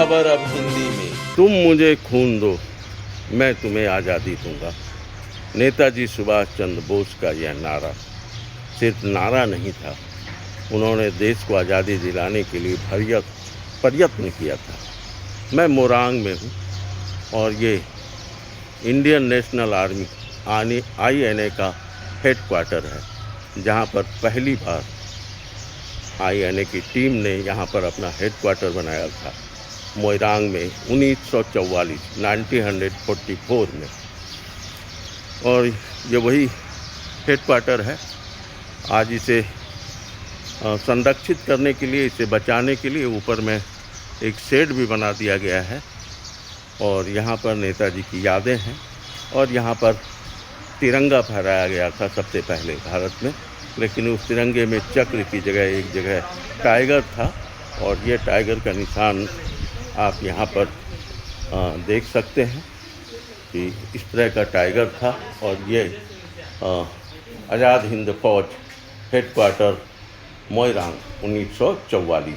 खबर अब हिंदी में। तुम मुझे खून दो, मैं तुम्हें आज़ादी दूंगा। नेताजी सुभाष चंद्र बोस का यह नारा सिर्फ नारा नहीं था, उन्होंने देश को आज़ादी दिलाने के लिए प्रयत्न किया था। मैं मोरांग में हूँ और ये इंडियन नेशनल आर्मी INA का हेडक्वार्टर है, जहाँ पर पहली बार INA की टीम ने यहाँ पर अपना हेडक्वार्टर बनाया था, मोइरांग में 1944 में। और ये वही हेडक्वार्टर है। आज इसे संरक्षित करने के लिए, इसे बचाने के लिए ऊपर में एक शेड भी बना दिया गया है और यहाँ पर नेताजी की यादें हैं। और यहाँ पर तिरंगा फहराया गया था सबसे पहले भारत में, लेकिन उस तिरंगे में चक्र की जगह एक जगह टाइगर था और ये टाइगर का निशान आप यहाँ पर देख सकते हैं कि इस तरह का टाइगर था। और ये आज़ाद हिंद फौज हेडक्वार्टर मोइरांग 1944,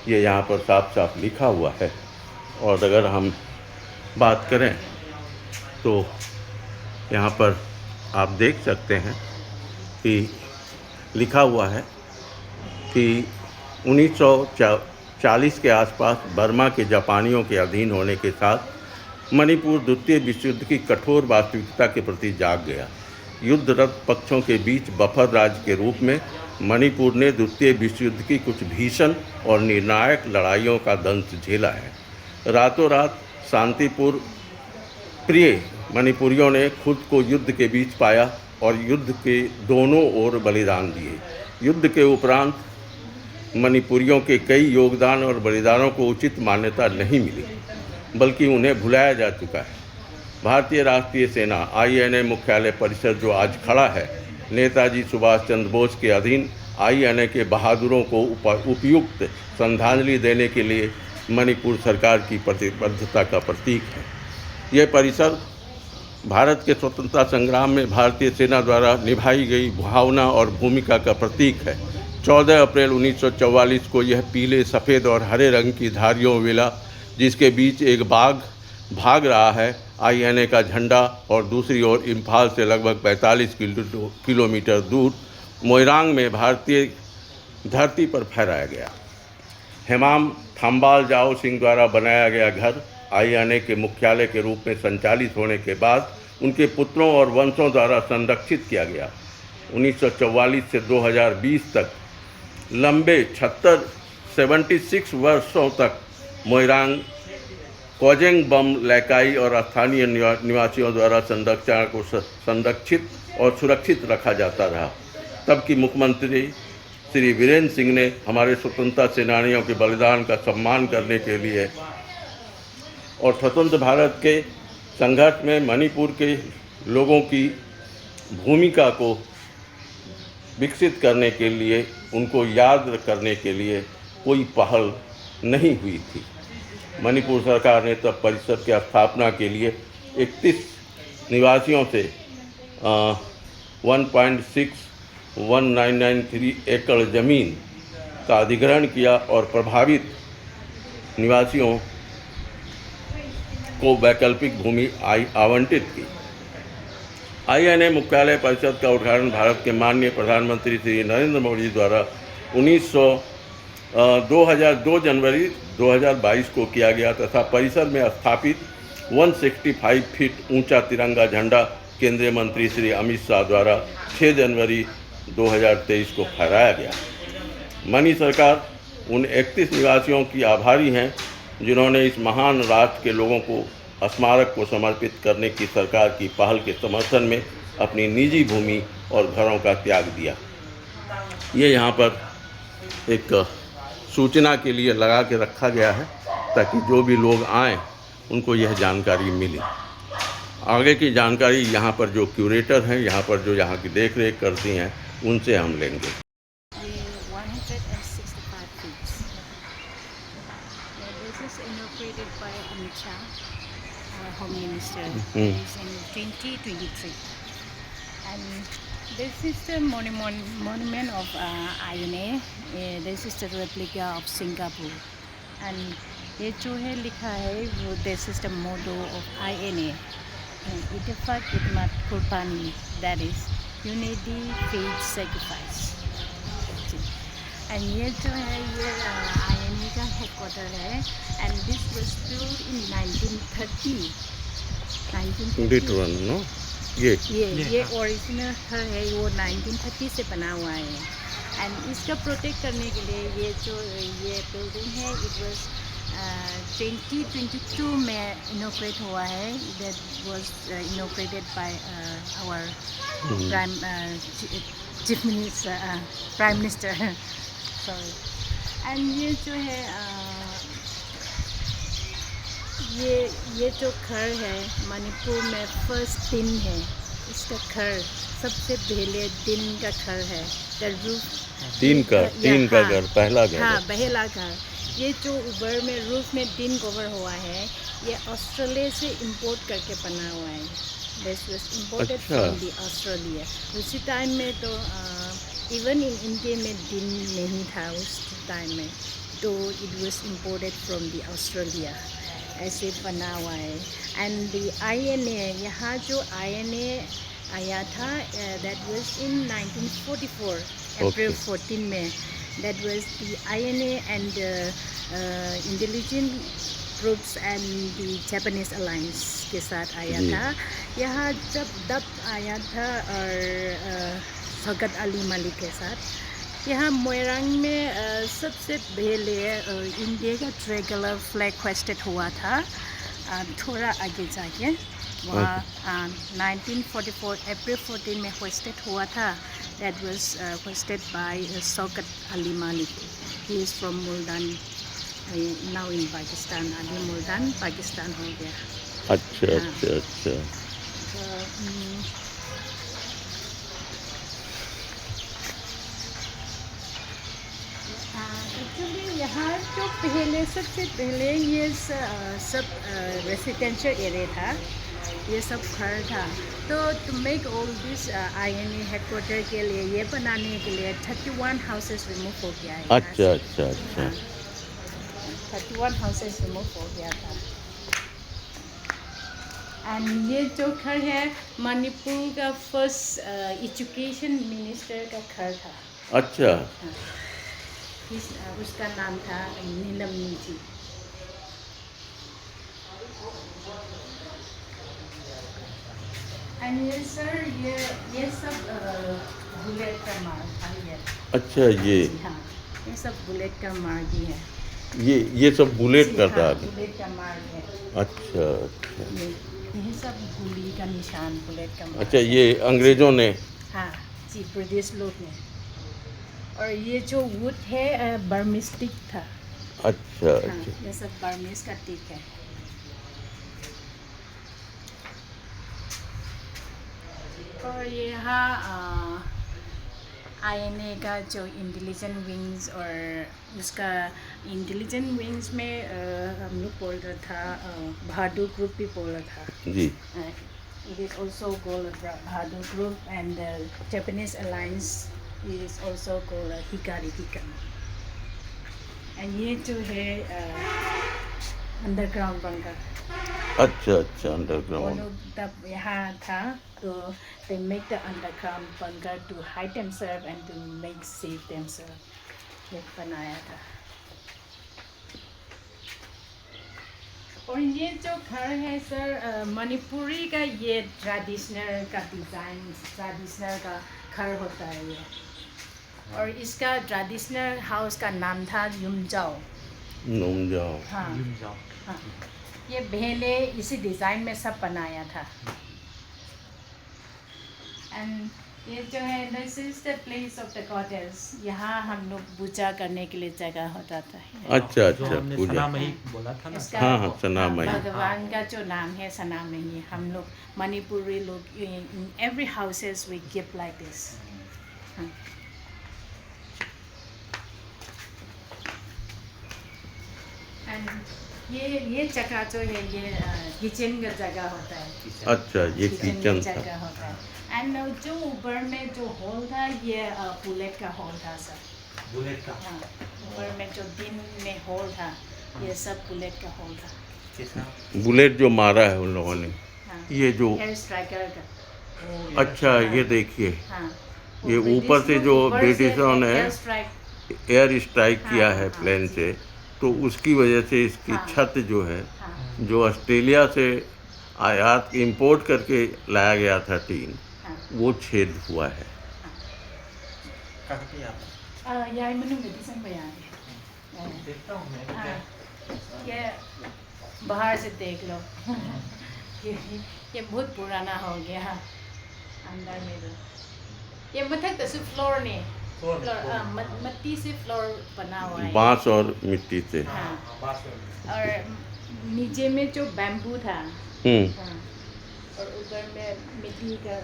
ये यहाँ पर साफ साफ लिखा हुआ है। और अगर हम बात करें तो यहाँ पर आप देख सकते हैं कि लिखा हुआ है कि 1940 के आसपास बर्मा के जापानियों के अधीन होने के साथ मणिपुर द्वितीय विश्व युद्ध की कठोर वास्तविकता के प्रति जाग गया। युद्धरत पक्षों के बीच बफर राज्य के रूप में मणिपुर ने द्वितीय विश्व युद्ध की कुछ भीषण और निर्णायक लड़ाइयों का दंश झेला है। रातों रात शांतिपूर्व प्रिय मणिपुरियों ने खुद को युद्ध के बीच पाया और युद्ध के दोनों ओर बलिदान दिए। युद्ध के उपरांत मणिपुरियों के कई योगदान और बलिदानों को उचित मान्यता नहीं मिली, बल्कि उन्हें भुलाया जा चुका है। भारतीय राष्ट्रीय सेना INA मुख्यालय परिसर जो आज खड़ा है, नेताजी सुभाष चंद्र बोस के अधीन INA के बहादुरों को उपयुक्त श्रद्धांजलि देने के लिए मणिपुर सरकार की प्रतिबद्धता का प्रतीक है। यह परिसर भारत के स्वतंत्रता संग्राम में भारतीय सेना द्वारा निभाई गई भावना और भूमिका का प्रतीक है। 14 अप्रैल 1944 को यह पीले, सफ़ेद और हरे रंग की धारियों मिला, जिसके बीच एक बाघ भाग रहा है। INA का झंडा और दूसरी ओर इम्फाल से लगभग 45 किलोमीटर दूर मोइरांग में भारतीय धरती पर फहराया गया। हेमाम थाम्बाल जाओ सिंह द्वारा बनाया गया घर INA के मुख्यालय के रूप में संचालित होने के बाद उनके पुत्रों और वंशों द्वारा संरक्षित किया गया। 1944 से 2020 तक लंबे 76 वर्षों तक मोइरांग कोजेंग बम लैकाई और स्थानीय निवासियों द्वारा संरक्षण को संरक्षित और सुरक्षित रखा जाता रहा। तब की मुख्यमंत्री श्री वीरेंद्र सिंह ने हमारे स्वतंत्रता सेनानियों के बलिदान का सम्मान करने के लिए और स्वतंत्र भारत के संघर्ष में मणिपुर के लोगों की भूमिका को विकसित करने के लिए, उनको याद करने के लिए कोई पहल नहीं हुई थी। मणिपुर सरकार ने तब परिषद की स्थापना के लिए 31 निवासियों से 1.61993 एकड़ ज़मीन का अधिग्रहण किया और प्रभावित निवासियों को वैकल्पिक भूमि आवंटित की। INA मुख्यालय परिषद का उद्घाटन भारत के माननीय प्रधानमंत्री श्री नरेंद्र मोदी द्वारा 2 जनवरी 2022 को किया गया तथा परिसर में स्थापित 165 फीट ऊंचा तिरंगा झंडा केंद्रीय मंत्री श्री अमित शाह द्वारा 6 जनवरी 2023 को फहराया गया। मणि सरकार उन 31 निवासियों की आभारी हैं जिन्होंने इस महान राष्ट्र के लोगों को स्मारक को समर्पित करने की सरकार की पहल के समर्थन में अपनी निजी भूमि और घरों का त्याग दिया। ये यहाँ पर एक सूचना के लिए लगा के रखा गया है ताकि जो भी लोग आएँ उनको यह जानकारी मिले। आगे की जानकारी यहाँ पर जो क्यूरेटर हैं, यहाँ पर जो यहाँ की देख रेख करती हैं, उनसे हम लेंगे। 165 feet. This is inaugurated by Amit Shah, our Home Minister, is in 2023. And this is the monument of INA. This is the replica of Singapore. And ये जो है लिखा है वो this is the motto of INA, इत्तेफाक खिदमत कुर्बानी, that is unity faith sacrifice. And ये जो है ये INA का हेडक्वार्टर है and this was built in 1930। This one, no? ये ओरिजिनल है, वो 1930 से बना हुआ है एंड इसका प्रोटेक्ट करने के लिए ये जो ये बिल्डिंग है इट वाज 2022 में इनॉग्रेट हुआ है। That was inaugurated by our chief minister, prime minister sorry. And ये जो है ये जो घर है मणिपुर में फर्स्ट दिन है इसका घर, सबसे पहले दिन का घर है। द रूफ तीन का घर, पहला घर। हाँ, पहला घर। ये जो ऊपर में रूफ में दिन कवर हुआ है ये ऑस्ट्रेलिया से इंपोर्ट करके बना हुआ है। This was imported from the Australia. उसी टाइम में तो इवन इन इंडिया में दिन नहीं था उस टाइम में, तो it was imported from the Australia, ऐसे बना हुआ है। एंड द INA, यहाँ जो INA आया था दैट वाज इन 1944 अप्रैल 14 में। That was the INA and intelligent groups and the Japanese alliance के साथ आया था। यहाँ जब आया था और शौकत अली मलिक के साथ। यहाँ मोइरांग में सबसे पहले इंडिया का ट्रायंगुलर फ्लैग होस्टेड हुआ था, थोड़ा आगे जाके वहाँ 1944 अप्रैल 14 में होस्टेड हुआ था। That was hosted by Shaukat Ali Malik. He is from Multan, now in Pakistan. अभी मुल्तान पाकिस्तान हो गया। अच्छा। एक्चुअली यहाँ जो सबसे पहले ये सब रेसिडेंशियल एरिया था, ये सब घर था। तो to make all this INA headquarter के लिए ये बनाने के लिए 31 हाउसेस रिमूव हो गया है। अच्छा। 31 हाउसेस रिमूव हो गया था। एंड ये जो घर है मणिपुर का फर्स्ट एजुकेशन मिनिस्टर का घर था। अच्छा। उसका नाम था नीलम जी। एंड ये सर ये सब बुलेट का मार्ग था ये। अच्छा, ये हाँ, ये सब बुलेट का मार्ग ही है। ये सब बुलेट का था। बुलेट का मार्ग है। अच्छा। ये सब गोली का निशान बुलेट का मार्ग। अच्छा, ये अंग्रेजों ने। हाँ जी, ब्रिटिश लोग ने। और ये जो वुड है बर्मीज टीक था। अच्छा। हाँ, ये सब बर्मीज का टीक है। और यहाँ INA का जो इंटेलिजेंट विंग्स और उसका इंटेलिजेंट विंग्स में हम लोग बोल रहा था बहादुर ग्रुप भी बोल रहा था जी। It is also called Bhadur Group, and the Japanese Alliance is also called Hikari Hikan. And ये जो है अंडरग्राउंड बंकर। अच्छा, वो अंडरग्राउंड। लोग तब यहाँ था तो they make the underground bunker to hide themselves and to make safe themselves. ये बनाया था। और ये जो घर है सर मणिपुरी का ये ट्रेडिशनल का डिज़ाइन, ट्रेडिशनल का घर होता है ये। और इसका ट्रेडिशनल हाउस का नाम था युमजाओ। हाँ, हाँ, ये पहले इसी डिज़ाइन में सब बनाया था। एंड ये जो है this is the place of the goddess. यहाँ हम लोग पूजा करने के लिए जगह होता था। अच्छा, पूजा सनामही बोला था ना। हाँ, सनामही। भगवान का जो नाम है सनामही। हम लोग मणिपुरी लोग in every houses we give like this. And ये जगह जो है ये किचन का जगह होता है। अच्छा, ये किचन था। जगह होता है। एंड जो ऊपर में जो हॉल था ये बुलेट का हॉल था सर। बुलेट का। हाँ, ऊपर में जो दिन में हॉल था ये सब बुलेट का होल था। किसका? बुलेट जो मारा है उन लोगों ने, हाँ, ये जो एयर स्ट्राइकर का। अच्छा ये देखिए, हाँ, ये ऊपर से जो ब्रिटिशों ने एयर स्ट्राइक। एयर स्ट्राइक किया हाँ, है हाँ, प्लेन जी। से, तो उसकी वजह से इसकी हाँ। छत जो है, हाँ, जो ऑस्ट्रेलिया से आयात इंपोर्ट करके लाया गया था टीन, हाँ। वो छेद हुआ है। कहाँ पे आप? यही मनु में दिसन बयान है। देखता हूँ मैं हाँ, क्या? ये बाहर से देख लो। ये बहुत पुराना हो गया अंदर में तो। ये मथक तो सिर्फ फ्लोर ने फ्लोर, फ्लोर फ्लोर। मिट्टी से फ्लोर बना हुआ है। बांस और मिट्टी से। हाँ। बात और नीचे में जो बैम्बू था, हम्म। हाँ, और ऊपर में मिट्टी का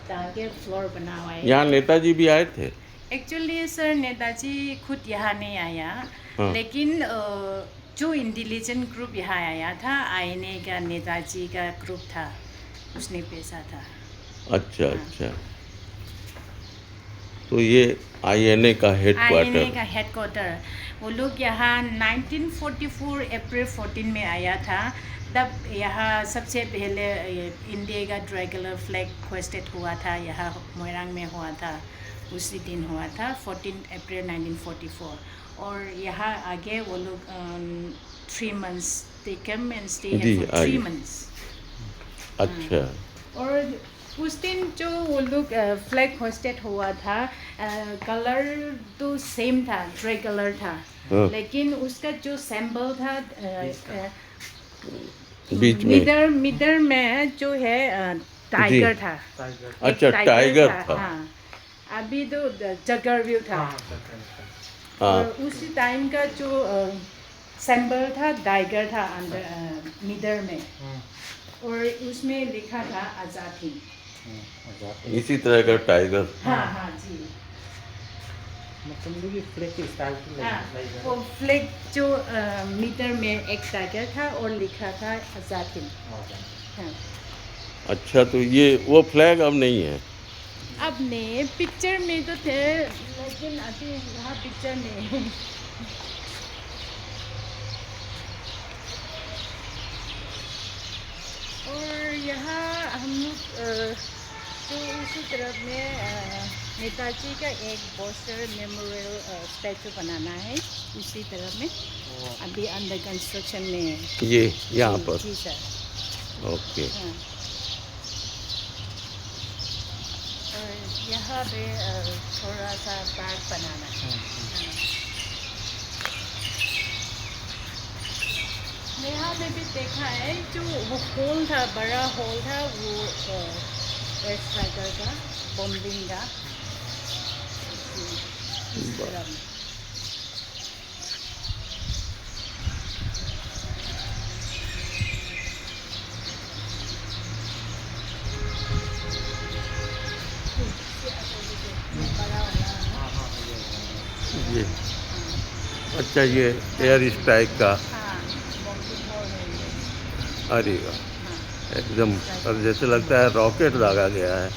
डाल के फ्लोर बना हुआ है। यहाँ नेताजी भी आए थे। एक्चुअली सर नेताजी खुद यहाँ नहीं आया, हाँ। लेकिन जो इंटेलिजेंट ग्रुप यहाँ आया था, आईएनए का नेताजी का ग्रुप था, उसने पेशा था। अच्छा अच्छा, तो ये आईएनए का आईएनए हेडक्वार्टर। का हेडक्वार्टर। वो लोग यहाँ 1944 अप्रैल 14 में आया था। तब यहाँ सबसे पहले इंडिया का ट्रायंगुलर फ्लैग होस्टेड हुआ था, यहाँ मोइरांग में हुआ था, उसी दिन हुआ था 14 अप्रैल 1944। और यहाँ आगे वो लोग 3 months they come and stay ji, here for 3 आगे। months। अच्छा और उस दिन जो वो लोग फ्लैग होस्टेड हुआ था, कलर तो सेम था, ग्रे कलर था, हाँ। लेकिन उसका जो सिंबल था बीच में। मिडर में जो है टाइगर जी। था। टाइगर। एक अच्छा, टाइगर था। हाँ, अभी तो जगर व्यू था। हाँ, हाँ। और उसी टाइम का जो सिंबल था टाइगर था अंदर मिडर में, और उसमें लिखा था आजाद हिंद। इसी तरह का टाइगर। हाँ हाँ जी। मतलब ये फ्लैग की स्टाइल की हाँ, लाइक वो फ्लैग जो मीटर में एक टाइगर था और लिखा था आजाद हिंद। हाँ। अच्छा, तो ये वो फ्लैग अब नहीं है। अब ने पिक्चर में तो थे, लेकिन अभी यहाँ पिक्चर में और यहाँ हम लोग तो उसी तरफ में नेताजी का एक पोस्टर मेमोरियल स्टैचू बनाना है, उसी तरफ में अभी अंडर कंस्ट्रक्शन में है। ये यहाँ पर। जी सर। ओके। हाँ। और यहाँ पे थोड़ा सा पार्क बनाना है। हाँ। यहाँ पे भी देखा है, जो वो हॉल था, बड़ा हॉल था, वो एयर स्ट्राइकर का, बॉम्बिंग का। इस तरह में। बड़ा वाला है। ये अच्छा, ये एयर स्ट्राइक का। हाँ, बॉम्बिंग हॉल है ये। अरे वाह, हाँ। एकदम और जैसे लगता है रॉकेट दागा गया है।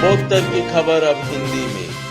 पूर्वोत्तर की खबर अब हिंदी